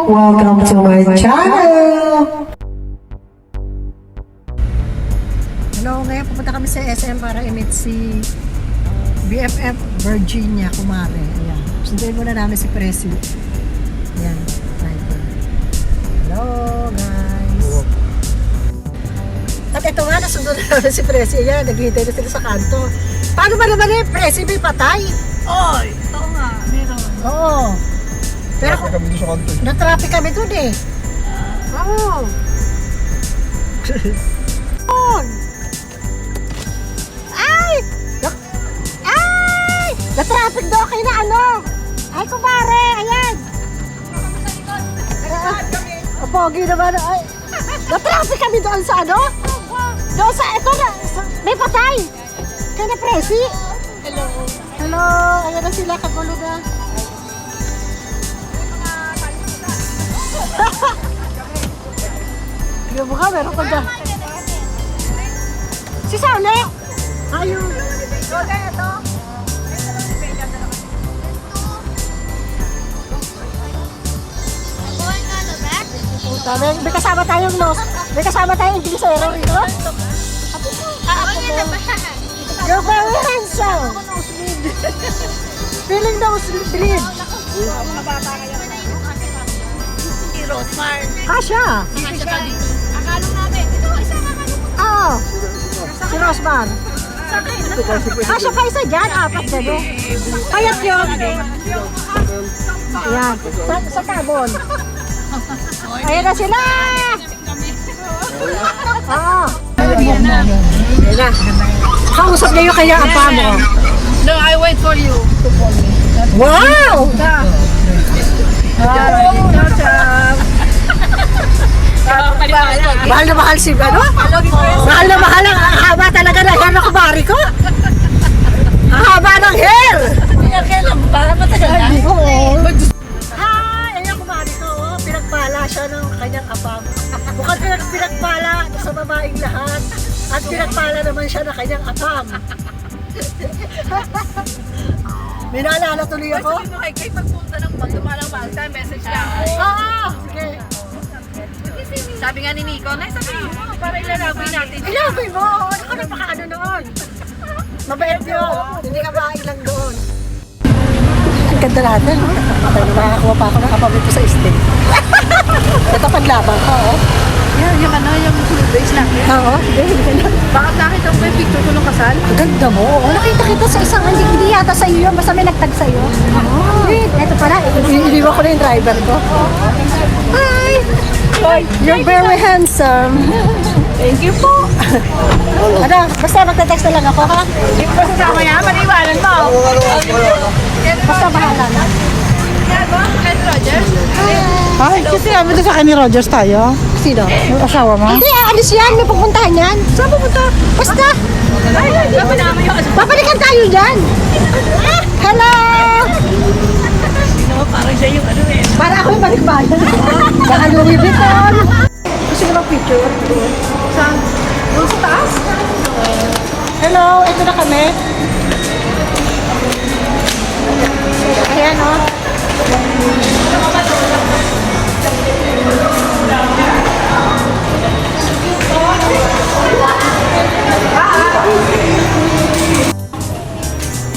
Welcome to my channel! Hello, ngayon pupunta kami sa SM para i-meet si BFF Virginia Kumare. Ayan. Sunduin muna namin si Presi. Ayan. Hello, guys. At ito nga, nasundo na namin si Presi. Ayan, naghihintay na sila sa kanto. Paano ba naman eh? Presi, may patay? Oy! Oo nga, meron. Oo. Pero Kami doon sa kanto. na-traffic kami dun eh. Oo. Ay! Ay! Na-traffic daw kayo na ano? Ay, kumare! Ayan! Pogi naman. Ay! Na-traffic kami doon sa ano? Doon sa, ito na, may patay! Kaya na Presi? Hello. Hello! Ayan na sila, kagulo na. Hindi mo ka, meron pa dyan. Si Sane! Ayun! Puta, may kasama tayong nos. May kasama tayong Inglesero rito. You're very handsome! Feeling nosebleed. Si Rosmar. Kasha! Nakasya ka dito. Akala namin. Ito, isa kakalong. Oo. Si Rosman. Kasha pa isa dyan, apat dyan. Oh. Payat yun. Ayan. Sa tabon. Ayan na sila! Oo. Ayan na. Kausap niyo kaya ang pa mo. No, I wait for you to call me. Wow! Mahal na mahal si ano? Mahal na mahal ang haba talaga na hair na kumari ko. Ang haba ng hair! Kailan ba? Matagal na? Oo. Hi! Ayan kumari ko. Oh. Pinagpala siya ng kanyang apam. Mukhang pinagpala sa babaeng lahat. At pinagpala naman siya ng kanyang apam. May naalala tuloy ako? Sabi mo kay Kay, pagpunta ng dumalang bangsa, message lang. Oo! Sige. Sabi nga ni Nico, Nay, sabihin mo, para ilalagay natin. Ilapin mo! Ako napaka-ano noon. Mabait yun. Hindi ka bahay lang doon. Ang ganda natin. Makakakuha pa ako ng kapamito sa stage. Ito paglaban ko, oh. Yung ano, yung base lang. Oo, hindi ka na. Bakit nakita mo yung picture ko nung kasal? Ang ganda mo. Oh, nakita kita sa isang hindi yata sa iyo yun. Basta may nagtag sa iyo. Wait, eto pala. Iniwan ko na yung driver ko. Hi! You're very handsome. Thank you po. Ano, basta magta-text na lang ako, ha? Hindi ko sasama yan, maliwanan mo. Basta bahala na. Ed Roger? Ay, kasi kami doon sa akin ni Rogers tayo. Sino? Yung asawa mo. Hindi, alis yan. May pupuntahan yan. Saan pupunta? Basta. Babalikan tayo dyan. Hello! Parang siya yung ano eh. Para ako yung balikbayan. Baka Louis Vuitton. Gusto nyo mag-picture? Saan? Doon sa taas? Hello, ito na kami. Ayan, oh.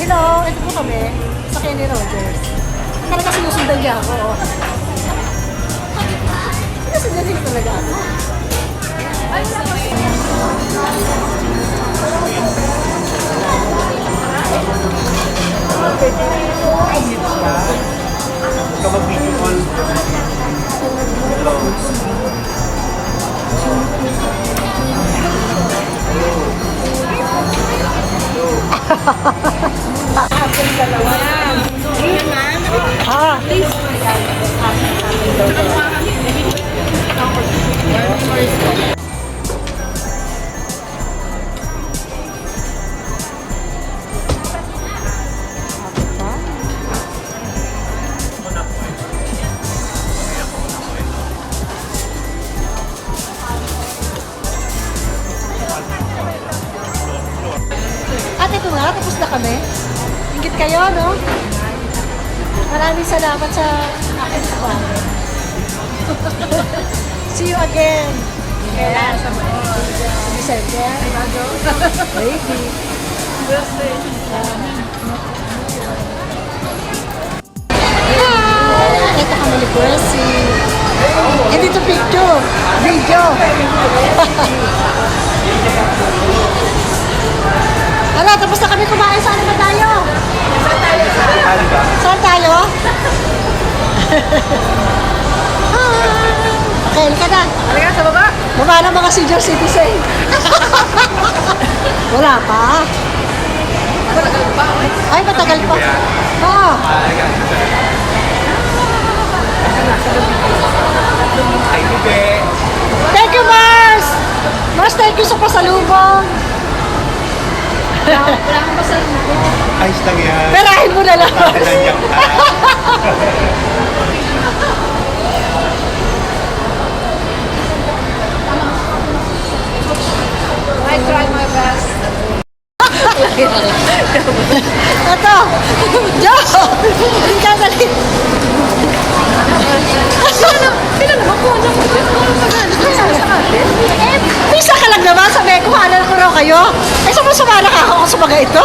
Hello, ito po kami sa Kenny Rogers. Talaga sinusundan niya ako. Oh. Sinusundan niya talaga ako. Kapag-video call. At ito nga, tapos na kami. Ingit kayo, no? Maraming salamat sa akin sa bahay. See you again. Kailan? Sa December. Maybe. Ito kami ni Percy. Hindi to picture. Video. Ala, tapos na kami kumain. Saan ba tayo? Saan tayo? Kain ka na. Halika sa baba. Baba na mga senior citizen. Wala pa. Talagang ba? Ay, matagal pa. Oo. Thank you, Mars! Mars, thank you sa pasalubong. Wala kang pasalubong. Ayos lang yan. Perahin mo na lang. Nandiyan ka. I try my best. Ito. Diyos! Hindi ka galit. Pinalaman ko. Eh, pisa ka lang naman. Sabi ko, halan ko raw kayo. Eh, sumasama na ako sa mga ito.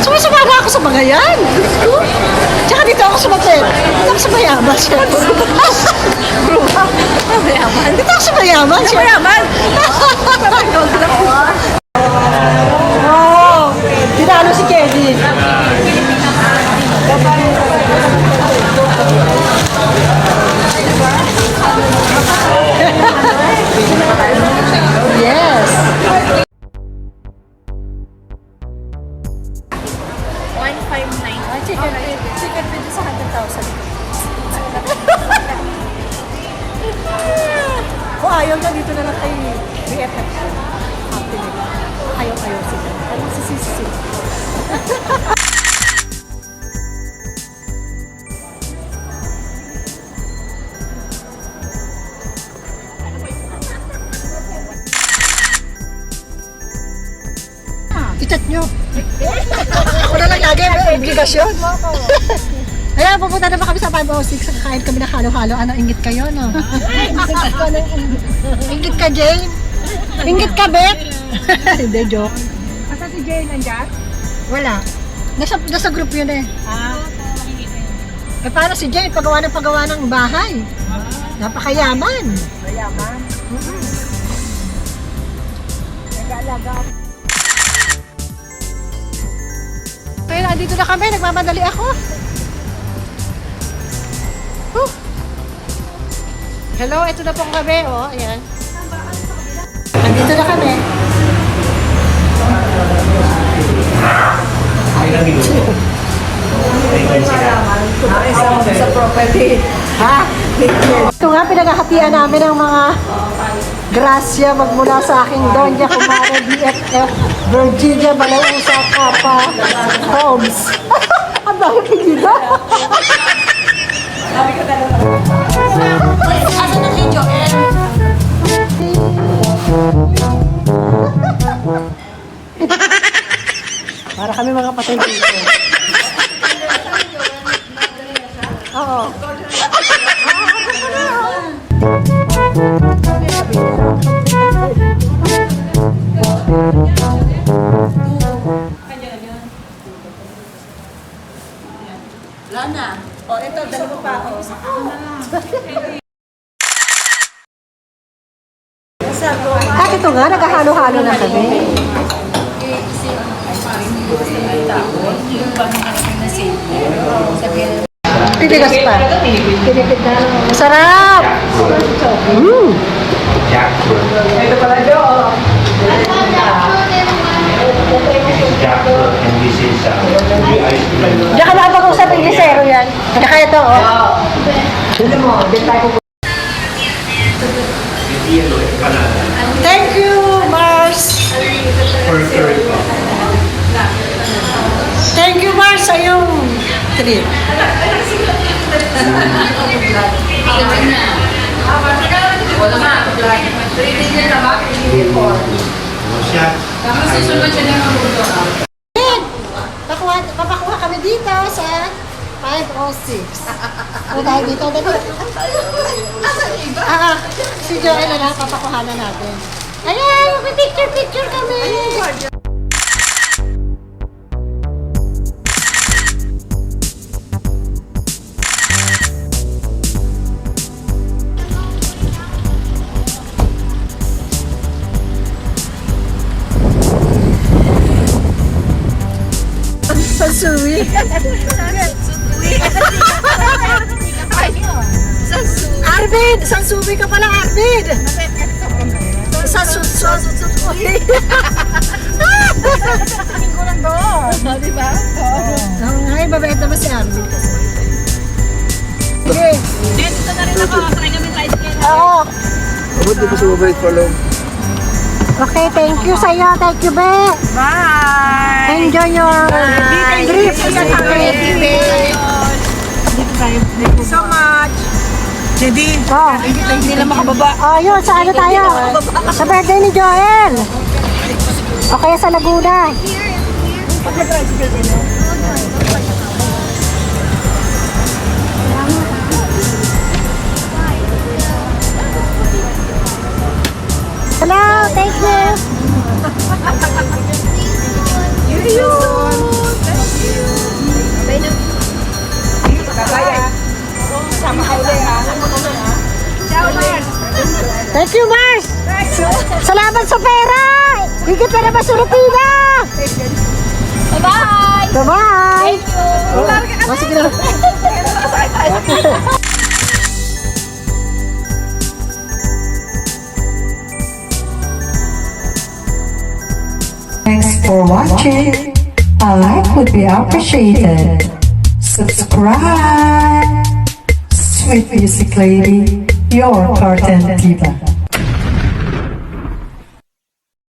Sumasama na ako sa mga yan. Tsaka dito ako sumatin. Dito ako sa mayaman. Mayaman. Dito ako sa mayaman. Mayaman. Oo. Tinalo si Kevin. Yes. 159. Chicken pwede sa 100,000. Kung ayaw na dito na lang kay BFF. Happy nila. Ayaw sila. Ano si Sisi? I-chat nyo. Ako na lang lagi, may obligasyon. Kaya pupunta naman kami sa 506, kakain kami ng halo-halo. Ano, ingit kayo, no? Ingit ka, Jane? Ingit ka, Beth? Hindi, joke. Asa si Jay nandiyan? Wala. Nasa group yun eh. Eh, paano si Jane? Pagawa ng bahay. Napakayaman. Mayaman. Nag-aalaga. Kaya andito na kami, nagmamadali ako. Huh. Hello, ito na pong kami, oh, ayan. Andito na kami. Sa property. Ha? Ito nga, pinaghahatian namin ang mga grasya magmula sa aking Doña Kumare BFF Virginia Balausa Kapa Holmes. Ang dami kikita. Asa na video? Para kami mga patay dito. Oo. Lana. O, ito, dalawa pa ako. At ito nga, naghahalo-halo na kami. Tinigas pa. Tinipid na. Masarap! Ito pala Jo. Jackfruit and this is the ice cream. Diyan ka na pag-usap ng lisero yan. Tsaka ito, oh. Tignan mo, din tayo Yellow and banana. Thank you, Mars! For curry pop. Thank you, Mars, sa iyong treat. Wala nga. 3 din yan na ba? Ano siya? Tama susunod siya ng mabuto. Papakuha kami dito sa 5 o 6. O dahil dito, dito. Si Joel na lang, papakuhanan natin. Ayan, mag-picture kami. Sansui. Arvid! Sansui ka pala, Arvid! Sansui. Ko lang doon. Di ba? Ay, babait naman si Arvid. Sige. Dito na rin ako. Try kami tricycle. Oo. Abot di ko sumabait pa lang. Okay, thank you sa'yo. Thank you, Be. Bye! Enjoy your trip. Thank you so much. Jadi, Oh. hindi lang makababa. Oh, yun. Sa ano tayo? Sa birthday ni Joel. O kaya sa Laguna. Hello, thank you. Thank you, Mars. Salamat sa pera. Higit na naman sa rutina. Bye-bye! Bye-bye. Oh, sige na. Thanks for watching. A like would be appreciated. Subscribe. Sweet Music Lady, your cartoon diva.